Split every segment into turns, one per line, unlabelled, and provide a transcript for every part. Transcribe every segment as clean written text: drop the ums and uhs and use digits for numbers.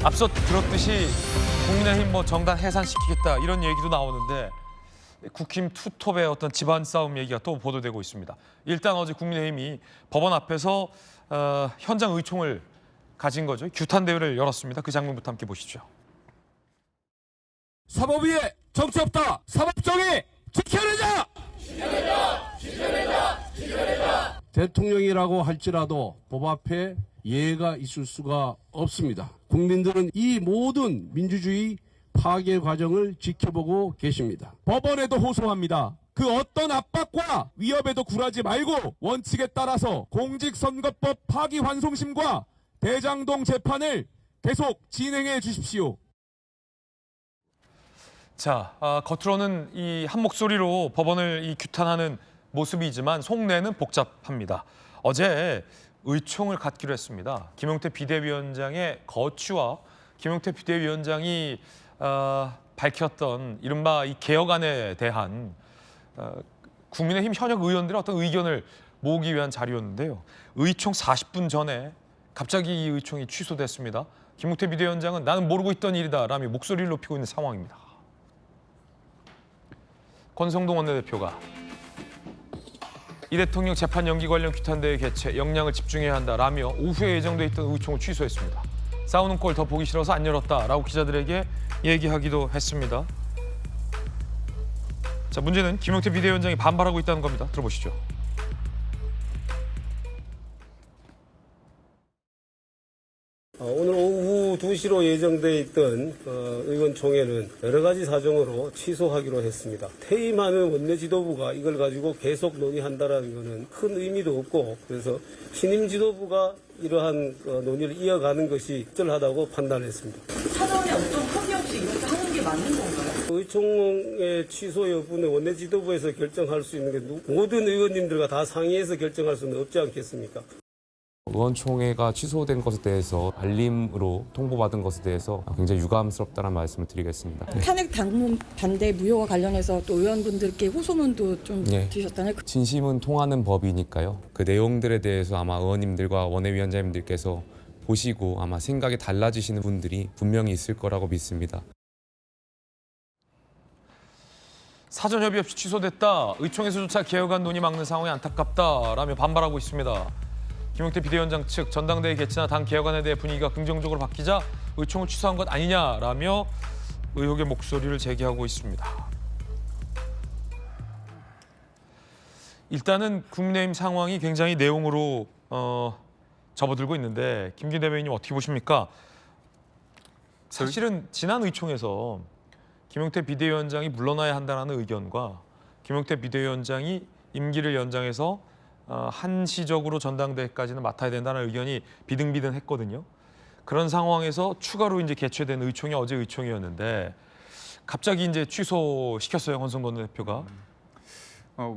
앞서 들었듯이 국민의힘 정당 해산시키겠다 이런 얘기도 나오는데 국힘 투톱의 어떤 집안 싸움 얘기가 또 보도되고 있습니다. 일단 어제 국민의힘이 법원 앞에서 현장 의총을 가진 거죠. 규탄 대회를 열었습니다. 그 장면부터 함께 보시죠.
사법 위에 정치 없다. 사법정의 지켜내자.
지켜내자. 지켜내자. 지켜내자.
대통령이라고 할지라도 법 앞에 예의가 있을 수가 없습니다. 국민들은 이 모든 민주주의 파괴 과정을 지켜보고 계십니다.
법원에도 호소합니다. 그 어떤 압박과 위협에도 굴하지 말고 원칙에 따라서 공직선거법 파기환송심과 대장동 재판을 계속 진행해 주십시오.
자, 겉으로는 이 한 목소리로 법원을 규탄하는 모습이지만 속내는 복잡합니다. 어제 의총을 갖기로 했습니다. 김용태 비대위원장의 거취와 김용태 비대위원장이 밝혔던 이른바 이 개혁안에 대한 국민의힘 현역 의원들의 어떤 의견을 모으기 위한 자리였는데요. 의총 40분 전에 갑자기 이 의총이 취소됐습니다. 김용태 비대위원장은 나는 모르고 있던 일이다라며 목소리를 높이고 있는 상황입니다. 권성동 원내대표가 이 대통령 재판 연기 관련 규탄대회 개최 역량을 집중해야 한다라며 오후에 예정돼 있던 의총을 취소했습니다. 싸우는 꼴 더 보기 싫어서 안 열었다라고 기자들에게 얘기하기도 했습니다. 자, 문제는 김용태 비대위원장이 반발하고 있다는 겁니다. 들어보시죠.
오늘 오후 2시로 예정돼 있던 의원총회는 여러 가지 사정으로 취소하기로 했습니다. 퇴임하는 원내 지도부가 이걸 가지고 계속 논의한다는 것은 큰 의미도 없고 그래서 신임 지도부가 이러한 논의를 이어가는 것이 적절하다고 판단했습니다.
사전에 어떤 합의 없이 이렇게 하는 게 맞는 건가요?
의총의 취소 여부는 원내 지도부에서 결정할 수 있는 게 모든 의원님들과 다 상의해서 결정할 수는 없지 않겠습니까?
의원총회가 취소된 것에 대해서 알림으로 통보받은 것에 대해서 굉장히 유감스럽다는 말씀을 드리겠습니다.
탄핵 당문 반대 무효와 관련해서 또 의원분들께 호소문도 좀 드셨잖아요.
진심은 통하는 법이니까요. 그 내용들에 대해서 아마 의원님들과 원내위원장님들께서 보시고 아마 생각이 달라지시는 분들이 분명히 있을 거라고 믿습니다.
사전 협의 없이 취소됐다. 의총에서조차 개혁안 논의 막는 상황이 안타깝다라며 반발하고 있습니다. 김용태 비대위원장 측 전당대회 개최나 당 개혁안에 대해 분위기가 긍정적으로 바뀌자 의총을 취소한 것 아니냐라며 의혹의 목소리를 제기하고 있습니다. 일단은 국민의힘 상황이 굉장히 내용으로 접어들고 있는데 김기현 대변인님 어떻게 보십니까? 사실은 지난 의총에서 김용태 비대위원장이 물러나야 한다는 의견과 김용태 비대위원장이 임기를 연장해서 한시적으로 전당대회까지는 맡아야 된다는 의견이 비등비등했거든요. 그런 상황에서 추가로 이제 개최된 의총이 어제 의총이었는데 갑자기 이제 취소시켰어요, 권성동 대표가.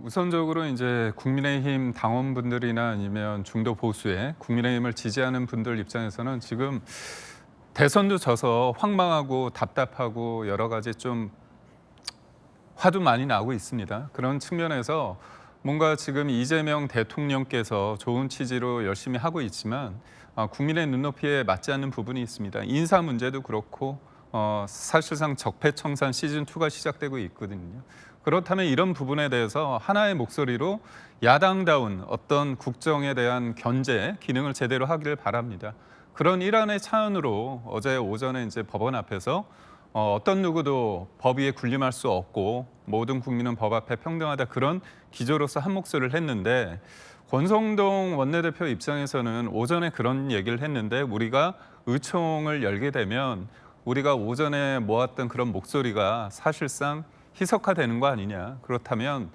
우선적으로 이제 국민의힘 당원분들이나 아니면 중도 보수의 국민의힘을 지지하는 분들 입장에서는 지금 대선도 져서 황망하고 답답하고 여러 가지 좀 화도 많이 나고 있습니다. 그런 측면에서 뭔가 지금 이재명 대통령께서 좋은 취지로 열심히 하고 있지만 국민의 눈높이에 맞지 않는 부분이 있습니다. 인사 문제도 그렇고 사실상 적폐청산 시즌2가 시작되고 있거든요. 그렇다면 이런 부분에 대해서 하나의 목소리로 야당다운 어떤 국정에 대한 견제 기능을 제대로 하기를 바랍니다. 그런 일환의 차원으로 어제 오전에 이제 법원 앞에서 어떤 누구도 법 위에 군림할 수 없고 모든 국민은 법 앞에 평등하다 그런 기조로서 한 목소리를 했는데 권성동 원내대표 입장에서는 오전에 그런 얘기를 했는데 우리가 의총을 열게 되면 우리가 오전에 모았던 그런 목소리가 사실상 희석화되는 거 아니냐. 그렇다면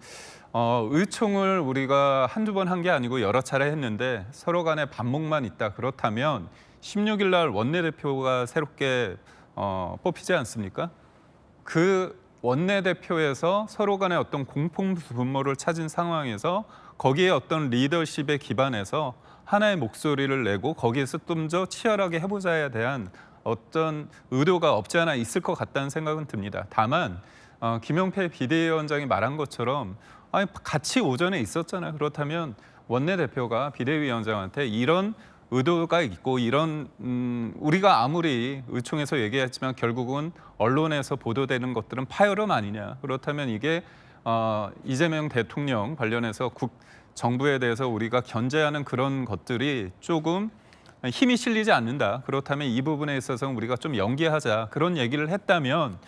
의총을 우리가 한두 번 한 게 아니고 여러 차례 했는데 서로 간에 반목만 있다. 그렇다면 16일 날 원내대표가 새롭게 뽑히지 않습니까? 그 원내대표에서 서로 간에 어떤 공통분모를 찾은 상황에서 거기에 어떤 리더십에 기반해서 하나의 목소리를 내고 거기에서 좀 더 치열하게 해보자에 대한 어떤 의도가 없지 않아 있을 것 같다는 생각은 듭니다. 다만 김용태 비대위원장이 말한 것처럼 같이 오전에 있었잖아요. 그렇다면 원내대표가 비대위원장한테 이런 의도가 있고 이런 우리가 아무리 의총에서 얘기했지만 결국은 언론에서 보도되는 것들은 파열음 아니냐. 그렇다면 이게 이재명 대통령 관련해서 정부에 대해서 우리가 견제하는 그런 것들이 조금 힘이 실리지 않는다. 그렇다면 이 부분에 있어서 우리가 좀 연기하자. 그런 얘기를 했다면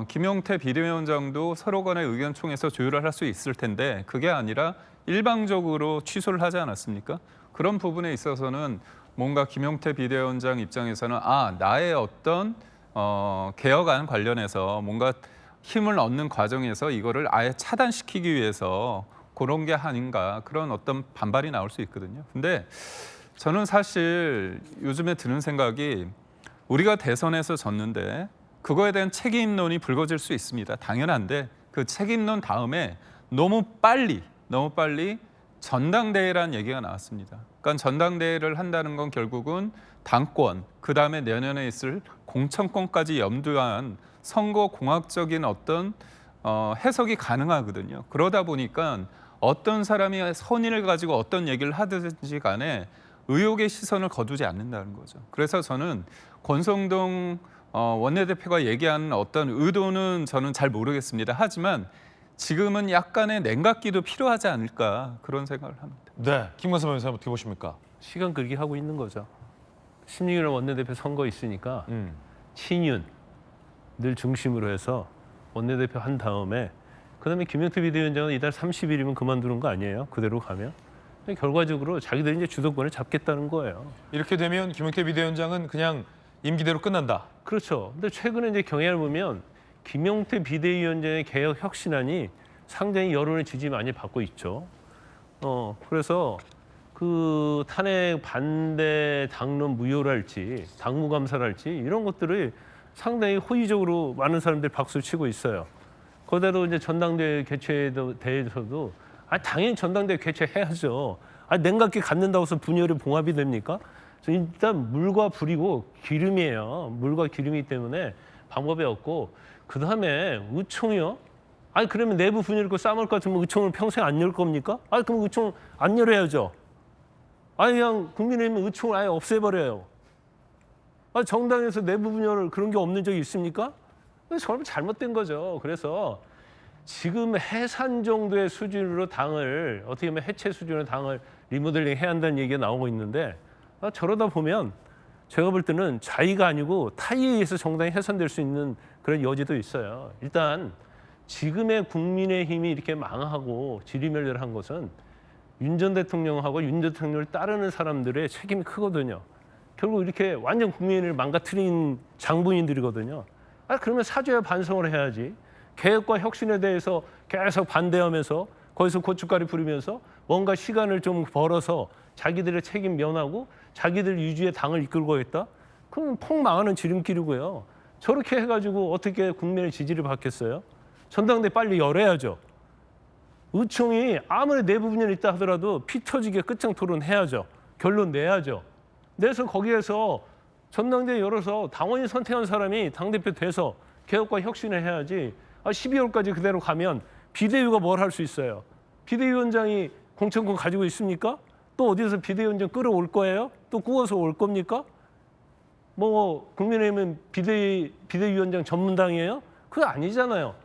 김용태 비대위원장도 서로 간의 의견총회에서 조율을 할 수 있을 텐데 그게 아니라 일방적으로 취소를 하지 않았습니까? 그런 부분에 있어서는 뭔가 김용태 비대위원장 입장에서는 나의 어떤 개혁안 관련해서 뭔가 힘을 얻는 과정에서 이거를 아예 차단시키기 위해서 그런 게 아닌가 그런 어떤 반발이 나올 수 있거든요. 근데 저는 사실 요즘에 드는 생각이 우리가 대선에서 졌는데 그거에 대한 책임론이 불거질 수 있습니다. 당연한데 그 책임론 다음에 너무 빨리 전당대회라는 얘기가 나왔습니다. 그러니까 전당대회를 한다는 건 결국은 당권, 그다음에 내년에 있을 공천권까지 염두한 선거공학적인 어떤 해석이 가능하거든요. 그러다 보니까 어떤 사람이 선의를 가지고 어떤 얘기를 하든지 간에 의혹의 시선을 거두지 않는다는 거죠. 그래서 저는 권성동 원내대표가 얘기하는 어떤 의도는 저는 잘 모르겠습니다. 하지만 지금은 약간의 냉각기도 필요하지 않을까 그런 생각을 합니다.
네, 김관섭 변호사님 어떻게 보십니까?
시간 끌기 하고 있는 거죠. 16일 원내대표 선거 있으니까 친윤 늘 중심으로 해서 원내대표 한 다음에 그다음에 김용태 비대위원장은 이달 30일이면 그만두는 거 아니에요? 그대로 가면? 결과적으로 자기들이 이제 주도권을 잡겠다는 거예요.
이렇게 되면 김용태 비대위원장은 그냥 임기대로 끝난다.
그렇죠. 근데 최근에 이제 경향을 보면 김용태 비대위원장의 개혁 혁신안이 상당히 여론의 지지 많이 받고 있죠. 그래서 그 탄핵 반대 당론 무효랄지 당무감사랄지 이런 것들을 상당히 호의적으로 많은 사람들이 박수를 치고 있어요. 거기다도 이제 전당대회 개최에 대해서도 당연히 전당대회 개최해야죠. 냉각기 갖는다고 해서 분열이 봉합이 됩니까? 일단 물과 불이고 기름이에요. 물과 기름이기 때문에 방법이 없고 그다음에 의총이요? 그러면 내부 분열 있고 싸움할 것 같으면 의총을 평생 안 열 겁니까? 그럼 의총 안 열어야죠. 그냥 국민의힘은 의총을 아예 없애버려요. 정당에서 내부 분열 그런 게 없는 적이 있습니까? 정말 잘못된 거죠. 그래서 지금 해산 정도의 수준으로 당을 어떻게 보면 해체 수준의 당을 리모델링 해야 한다는 얘기가 나오고 있는데 저러다 보면 제가 볼 때는 자의가 아니고 타의에 의해서 정당이 해산될 수 있는 그런 여지도 있어요. 일단 지금의 국민의힘이 이렇게 망하고 지리멸렬한 것은 윤 전 대통령하고 윤 대통령을 따르는 사람들의 책임이 크거든요. 결국 이렇게 완전 국민을 망가뜨린 장본인들이거든요. 그러면 사죄와 반성을 해야지. 개혁과 혁신에 대해서 계속 반대하면서 거기서 고춧가루 부리면서 뭔가 시간을 좀 벌어서 자기들의 책임 면하고 자기들 유지의 당을 이끌고 있다? 그럼 폭 망하는 지름길이고요. 저렇게 해가지고 어떻게 국민의 지지를 받겠어요? 전당대회 빨리 열어야죠. 의총이 아무리 내부 분열이 있다 하더라도 피 터지게 끝장 토론해야죠. 결론 내야죠. 내서 거기에서 전당대회 열어서 당원이 선택한 사람이 당대표 돼서 개혁과 혁신을 해야지 12월까지 그대로 가면 비대위가 뭘 할 수 있어요? 비대위원장이 공천권 가지고 있습니까? 또 어디서 비대위원장 끌어올 거예요? 또 꾸어서 올 겁니까? 국민의힘은 비대위원장 전문당이에요? 그거 아니잖아요.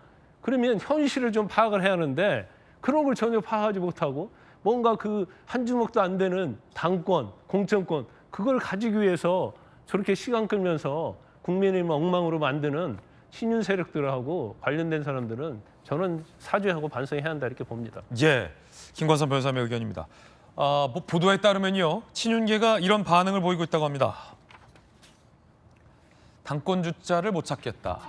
그러면 현실을 좀 파악을 해야 하는데 그런 걸 전혀 파악하지 못하고 뭔가 그 한 주먹도 안 되는 당권, 공천권 그걸 가지기 위해서 저렇게 시간 끌면서 국민의힘을 엉망으로 만드는 신윤 세력들하고 관련된 사람들은 저는 사죄하고 반성해야 한다 이렇게 봅니다.
예, 김관섭 변호사의 의견입니다. 보도에 따르면요, 친윤계가 이런 반응을 보이고 있다고 합니다. 당권 주자를 못 찾겠다.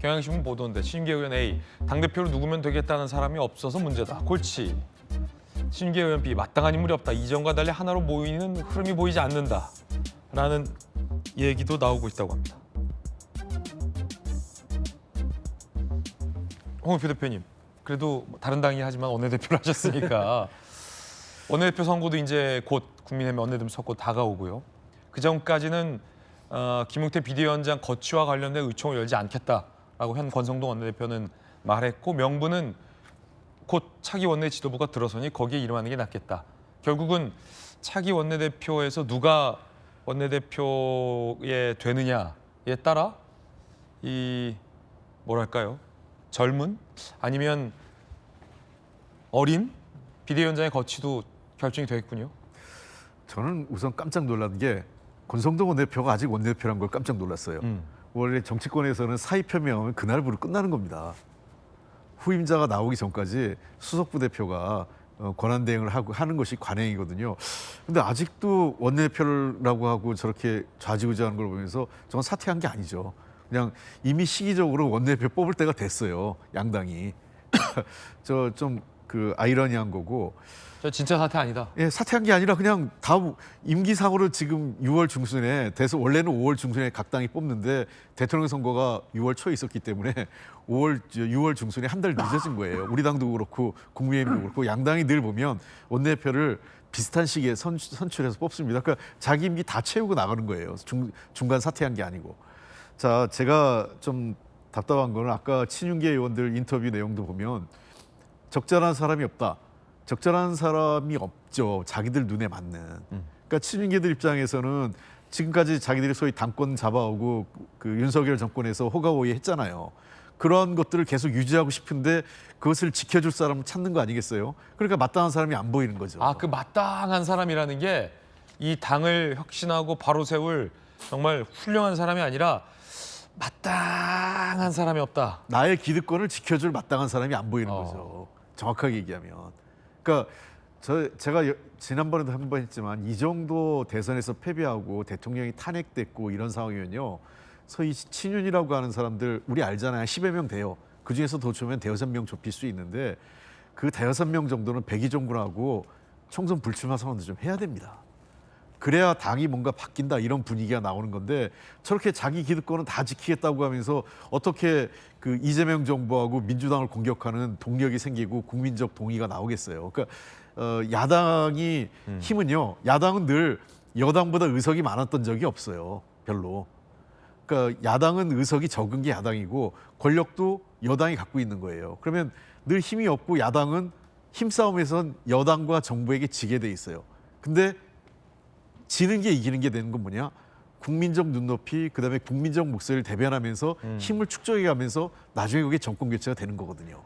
경향신문 보도인데 친윤계 의원 A, 당대표로 누구면 되겠다는 사람이 없어서 문제다. 골치. 친윤계 의원 B, 마땅한 인물이 없다. 이전과 달리 하나로 모이는 흐름이 보이지 않는다. 라는 얘기도 나오고 있다고 합니다. 홍영표 대표님, 그래도 다른 당이 하지만 원내대표를 하셨으니까 원내대표 선거도 이제 곧 국민의힘 원내대표 선거 다가오고요. 그 전까지는 김용태 비대위원장 거취와 관련된 의총을 열지 않겠다라고 현 권성동 원내대표는 말했고 명분은 곧 차기 원내 지도부가 들어서니 거기에 이름하는 게 낫겠다. 결국은 차기 원내대표에서 누가 원내대표에 되느냐에 따라 이 뭐랄까요? 젊은 아니면 어린 비대위원장의 거취도 결정이 되겠군요.
저는 우선 깜짝 놀란 게 권성동 원내대표가 아직 원내대표란 걸 깜짝 놀랐어요. 원래 정치권에서는 사의 표명하면 그날부로 끝나는 겁니다. 후임자가 나오기 전까지 수석부 대표가 권한대행을 하는 것이 관행이거든요. 근데 아직도 원내대표라고 하고 저렇게 좌지우지하는 걸 보면서 저건 사퇴한 게 아니죠. 그냥 이미 시기적으로 원내대표 뽑을 때가 됐어요. 양당이. 저 좀 그 아이러니한 거고.
저 진짜 사퇴 아니다.
예, 사퇴한 게 아니라 그냥 다음 임기상으로 지금 6월 중순에 원래는 5월 중순에 각 당이 뽑는데 대통령 선거가 6월 초에 있었기 때문에 6월 중순에 한 달 늦어진 거예요. 우리 당도 그렇고 국민의힘도 그렇고 양당이 늘 보면 원내대표를 비슷한 시기에 선출해서 뽑습니다. 그러니까 자기 임기 다 채우고 나가는 거예요. 중간 사퇴한 게 아니고. 자, 제가 좀 답답한 거는 아까 친윤계 의원들 인터뷰 내용도 보면 적절한 사람이 없다. 적절한 사람이 없죠. 자기들 눈에 맞는. 그러니까 친윤계들 입장에서는 지금까지 자기들이 소위 당권 잡아오고 그 윤석열 정권에서 호가호위 했잖아요. 그런 것들을 계속 유지하고 싶은데 그것을 지켜줄 사람을 찾는 거 아니겠어요? 그러니까 마땅한 사람이 안 보이는 거죠.
아, 그 마땅한 사람이라는 게 이 당을 혁신하고 바로 세울 정말 훌륭한 사람이 아니라 마땅한 사람이 없다.
나의 기득권을 지켜줄 마땅한 사람이 안 보이는 거죠. 정확하게 얘기하면. 그러니까 제가 지난번에도 한 번 했지만 이 정도 대선에서 패배하고 대통령이 탄핵됐고 이런 상황이면요. 소위 친윤이라고 하는 사람들 우리 알잖아요. 10여 명 돼요. 그중에서 더 좋으면 대여섯 명 좁힐 수 있는데 그 대여섯 명 정도는 백의종군하고 총선 불출마 선언도 좀 해야 됩니다. 그래야 당이 뭔가 바뀐다 이런 분위기가 나오는 건데 저렇게 자기 기득권은 다 지키겠다고 하면서 어떻게 그 이재명 정부하고 민주당을 공격하는 동력이 생기고 국민적 동의가 나오겠어요. 그러니까 야당이 힘은요. 야당은 늘 여당보다 의석이 많았던 적이 없어요. 별로. 그러니까 야당은 의석이 적은 게 야당이고 권력도 여당이 갖고 있는 거예요. 그러면 늘 힘이 없고 야당은 힘싸움에선 여당과 정부에게 지게 돼 있어요. 근데 지는 게 이기는 게 되는 건 뭐냐? 국민적 눈높이, 그다음에 국민적 목소리를 대변하면서 힘을 축적해가면서 나중에 그게 정권 교체가 되는 거거든요.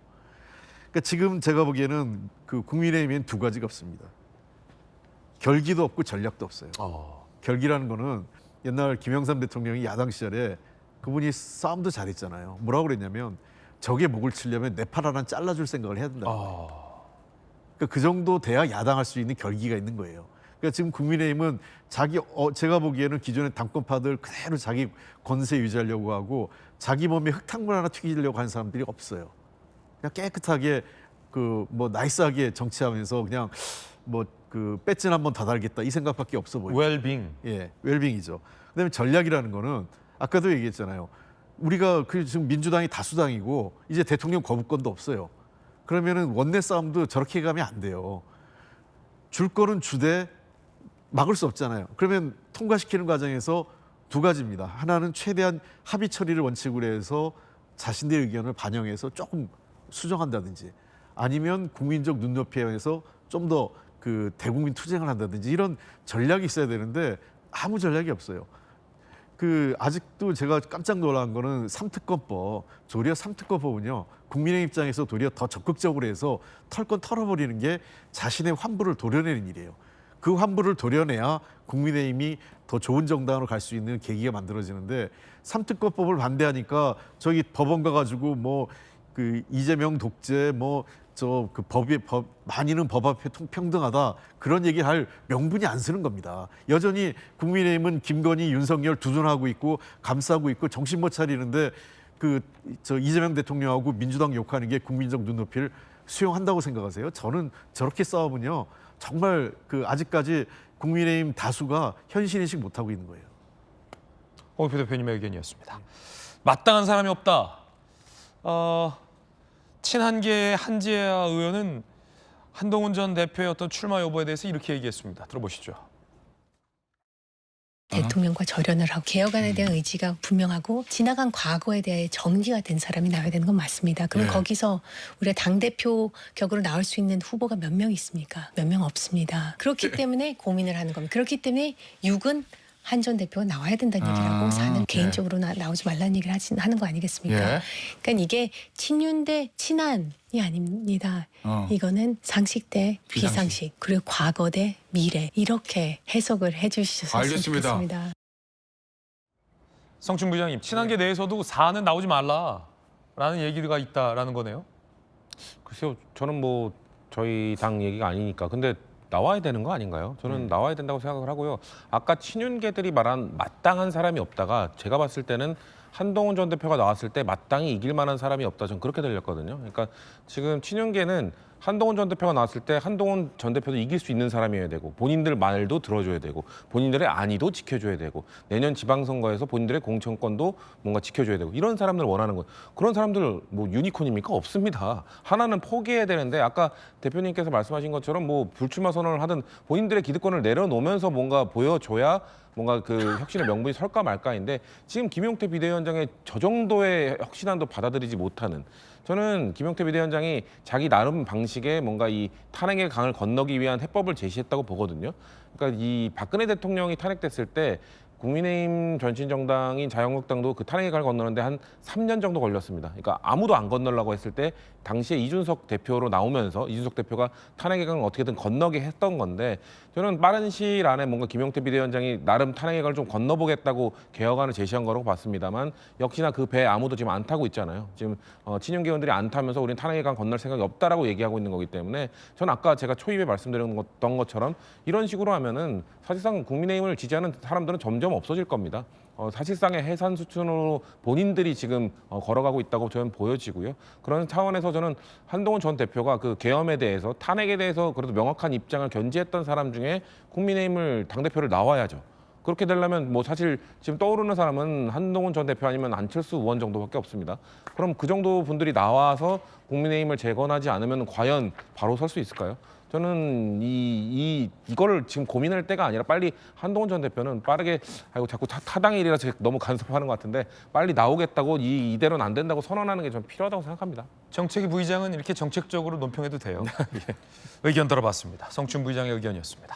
그러니까 지금 제가 보기에는 그 국민의힘엔 두 가지가 없습니다. 결기도 없고 전략도 없어요. 결기라는 거는 옛날 김영삼 대통령이 야당 시절에 그분이 싸움도 잘했잖아요. 뭐라고 그랬냐면 적의 목을 치려면 내 팔 하나 잘라줄 생각을 해야 된다. 그러니까 그 정도 돼야 야당할 수 있는 결기가 있는 거예요. 그러니까 지금 국민의힘은 제가 보기에는 기존의 당권파들 그대로 자기 권세 유지하려고 하고 자기 몸에 흙탕물 하나 튀기려고 하는 사람들이 없어요. 그냥 깨끗하게 그 뭐 나이스하게 정치하면서 그냥 뭐 그 배진 한번 더 달겠다 이 생각밖에 없어 보여요.
웰빙.
예, 웰빙이죠. 그다음에 전략이라는 거는 아까도 얘기했잖아요. 우리가 그 지금 민주당이 다수당이고 이제 대통령 거부권도 없어요. 그러면은 원내 싸움도 저렇게 가면 안 돼요. 줄 거는 주되 막을 수 없잖아요. 그러면 통과시키는 과정에서 두 가지입니다. 하나는 최대한 합의 처리를 원칙으로 해서 자신들의 의견을 반영해서 조금 수정한다든지 아니면 국민적 눈높이에 의해서 좀 더 그 대국민 투쟁을 한다든지 이런 전략이 있어야 되는데 아무 전략이 없어요. 그 아직도 제가 깜짝 놀란 거는 삼특검법, 도리어 삼특검법은요. 국민의 입장에서 도리어 더 적극적으로 해서 털건 털어버리는 게 자신의 환부를 도려내는 일이에요. 그 환부를 도려내야 국민의힘이 더 좋은 정당으로 갈 수 있는 계기가 만들어지는데 삼특검법을 반대하니까 저기 법원 가가지고 뭐 그 이재명 독재 뭐 저 그 법 많이는 법 앞에 평등하다 그런 얘기를 할 명분이 안 서는 겁니다. 여전히 국민의힘은 김건희, 윤석열 두둔하고 있고 감싸고 있고 정신 못 차리는데 그 저 이재명 대통령하고 민주당 욕하는 게 국민적 눈높이를 수용한다고 생각하세요? 저는 저렇게 싸우면요 정말 그 아직까지 국민의힘 다수가 현실인식 못 하고 있는 거예요.
홍익표 대표님의 의견이었습니다. 마땅한 사람이 없다. 친한계의 한지아 의원은 한동훈 전 대표의 어떤 출마 여부에 대해서 이렇게 얘기했습니다. 들어보시죠.
대통령과 절연을 하고 개혁안에 대한 의지가 분명하고 지나간 과거에 대해 정리가 된 사람이 나와야 되는 건 맞습니다. 그럼 거기서 우리가 당대표 격으로 나올 수 있는 후보가 몇 명 있습니까? 몇 명 없습니다. 그렇기 때문에 고민을 하는 겁니다. 그렇기 때문에 6은 한 전 대표가 나와야 된다는 얘기를 하고 4는 개인적으로 나오지 말라는 얘기를 하는 거 아니겠습니까? 그러니까 이게 친윤 대 친한이 아닙니다. 이거는 상식 대 비상식 그리고 과거 대 미래 이렇게 해석을 해주셨으면 좋겠습니다.
성춘 부장님, 친한계 내에서도 4는 나오지 말라라는 얘기가 있다라는 거네요.
글쎄요, 저는 뭐 저희 당 얘기가 아니니까. 근데 나와야 되는 거 아닌가요? 저는 나와야 된다고 생각을 하고요. 아까 친윤계들이 말한 마땅한 사람이 없다가 제가 봤을 때는 한동훈 전 대표가 나왔을 때 마땅히 이길 만한 사람이 없다. 전 그렇게 들렸거든요. 그러니까 지금 친윤계는 한동훈 전 대표가 나왔을 때 한동훈 전 대표도 이길 수 있는 사람이어야 되고 본인들 말도 들어줘야 되고 본인들의 안위도 지켜줘야 되고 내년 지방선거에서 본인들의 공천권도 뭔가 지켜줘야 되고 이런 사람들을 원하는 거예요. 그런 사람들 뭐 유니콘입니까? 없습니다. 하나는 포기해야 되는데 아까 대표님께서 말씀하신 것처럼 뭐 불출마 선언을 하든 본인들의 기득권을 내려놓으면서 뭔가 보여줘야 뭔가 그 혁신의 명분이 설까 말까인데 지금 김용태 비대위원장의 저 정도의 혁신안도 받아들이지 못하는 저는 김용태 비대위원장이 자기 나름 방식의 뭔가 이 탄핵의 강을 건너기 위한 해법을 제시했다고 보거든요. 그러니까 이 박근혜 대통령이 탄핵됐을 때 국민의힘 전신정당인 자유한국당도 그 탄핵의 강을 건너는데 한 3년 정도 걸렸습니다. 그러니까 아무도 안 건너려고 했을 때 당시에 이준석 대표로 나오면서 이준석 대표가 탄핵의 강을 어떻게든 건너게 했던 건데 저는 빠른 시일 안에 뭔가 김용태 비대위원장이 나름 탄핵의 강을 좀 건너보겠다고 개혁안을 제시한 거라고 봤습니다만 역시나 그 배에 아무도 지금 안 타고 있잖아요. 지금 친윤계원들이 안 타면서 우리는 탄핵의 강 건널 생각이 없다라고 얘기하고 있는 거기 때문에 저는 아까 제가 초입에 말씀드렸던 것처럼 이런 식으로 하면은 사실상 국민의힘을 지지하는 사람들은 점점 없어질 겁니다. 사실상의 해산 수순으로 본인들이 지금 걸어가고 있다고 저는 보여지고요. 그런 차원에서 저는 한동훈 전 대표가 그 계엄에 대해서 탄핵에 대해서 그래도 명확한 입장을 견지했던 사람 중에 국민의힘을 당대표를 나와야죠. 그렇게 되려면 뭐 사실 지금 떠오르는 사람은 한동훈 전 대표 아니면 안철수 의원 정도밖에 없습니다. 그럼 그 정도 분들이 나와서 국민의힘을 재건하지 않으면 과연 바로 설 수 있을까요? 저는 이거를 지금 고민할 때가 아니라 빨리 한동훈 전 대표는 빠르게 아이고 자꾸 타당의 일이라 제가 너무 간섭하는 것 같은데 빨리 나오겠다고 이대로는 안 된다고 선언하는 게 좀 필요하다고 생각합니다.
정책위 부의장은 이렇게 정책적으로 논평해도 돼요. 의견 들어봤습니다. 성춘 부의장의 의견이었습니다.